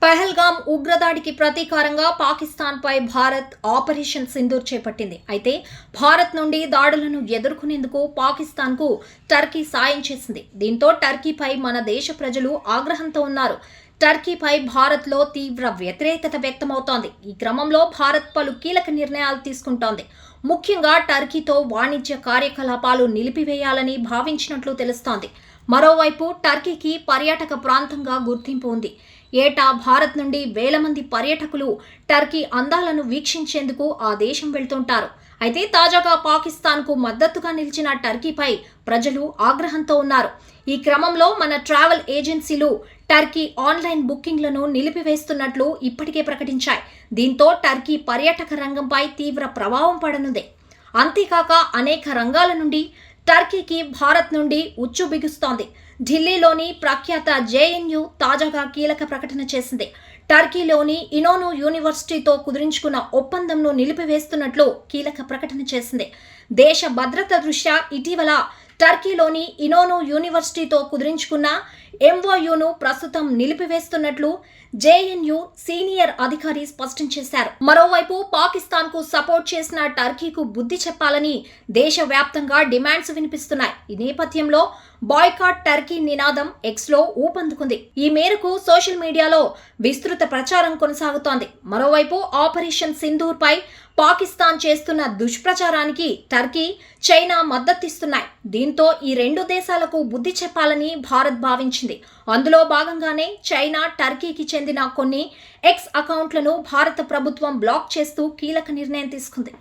Pahalgam ఉగ్రదాడికి ప్రతీకారంగా పాకిస్తాన్పై Bharat operation Sindoor చేపట్టింది. అయితే భారత్ నుండి దాడులను ఎదుర్కొనేందుకు పాకిస్తాన్కు టర్కీ సాయం చేసింది. దీంతో టర్కీపై మన దేశ ప్రజలు ఆగ్రహంతో ఉన్నారు. టర్కీపై భారత్లో తీవ్ర వ్యతిరేకత వ్యక్తమవుతోంది. ఈ క్రమంలో భారత్ పలు కీలక నిర్ణయాలు తీసుకుంటోంది. ముఖ్యంగా టర్కీతో వాణిజ్య కార్యకలాపాలు నిలిపివేయాలని భావించినట్లు తెలుస్తోంది. మరోవైపు టర్కీకి పర్యాటక ప్రాంతంగా గుర్తింపు ఉంది. ఏటా భారత్ నుండి వేల మంది పర్యాటకులు టర్కీ అందాలను వీక్షించేందుకు ఆ దేశం వెళ్తుంటారు. అయితే తాజాగా పాకిస్తాన్కు మద్దతుగా నిలిచిన టర్కీపై ప్రజలు ఆగ్రహంతో ఉన్నారు. ఈ క్రమంలో మన ట్రావెల్ ఏజెన్సీలు టర్కీ ఆన్లైన్ బుకింగ్లను నిలిపివేస్తున్నట్లు ఇప్పటికే ప్రకటించాయి. దీంతో టర్కీ పర్యాటక రంగంపై తీవ్ర ప్రభావం పడనుంది. అంతేకాక అనేక రంగాల నుండి టర్కీకి భారత్ నుండి ఉచ్చు బిగుస్తోంది. ఢిల్లీలోని ప్రఖ్యాత జేఎన్యూ తాజాగా కీలక ప్రకటన చేసింది. టర్కీలోని ఇనోను యూనివర్సిటీతో కుదుర్చుకున్న ఒప్పందంను నిలిపివేస్తున్నట్లు కీలక ప్రకటన చేసింది. దేశ భద్రత దృష్ట్యా ఇటీవల టర్కీలోని ఇనోను యూనివర్సిటీతో కుదుర్చుకున్న ఎంఓయూను ప్రస్తుతం నిలిపివేస్తున్నట్లు జేఎన్యూ సీనియర్ అధికారి స్పష్టం చేశారు. మరోవైపు పాకిస్తాన్కు సపోర్ట్ చేసిన టర్కీకు బుద్ధి చెప్పాలని దేశవ్యాప్తంగా డిమాండ్స్ వినిపిస్తున్నాయి. ఈ నేపథ్యంలో బాయ్కాట్ టర్కీ నినాదం ఎక్స్లో ఊపందుకుంది. ఈ మేరకు సోషల్ మీడియాలో విస్తృత ప్రచారం కొనసాగుతోంది. మరోవైపు ఆపరేషన్ సింధూర్ పై పాకిస్తాన్ చేస్తున్న దుష్ప్రచారానికి టర్కీ, చైనా మద్దతిస్తున్నాయి. దీంతో ఈ రెండు దేశాలకు బుద్ధి చెప్పాలని భారత్ భావించింది. అందులో భాగంగానే చైనా టర్కీకి చెందిన కొన్ని ఎక్స్ అకౌంట్లను భారత ప్రభుత్వం బ్లాక్ చేస్తూ కీలక నిర్ణయం తీసుకుంది.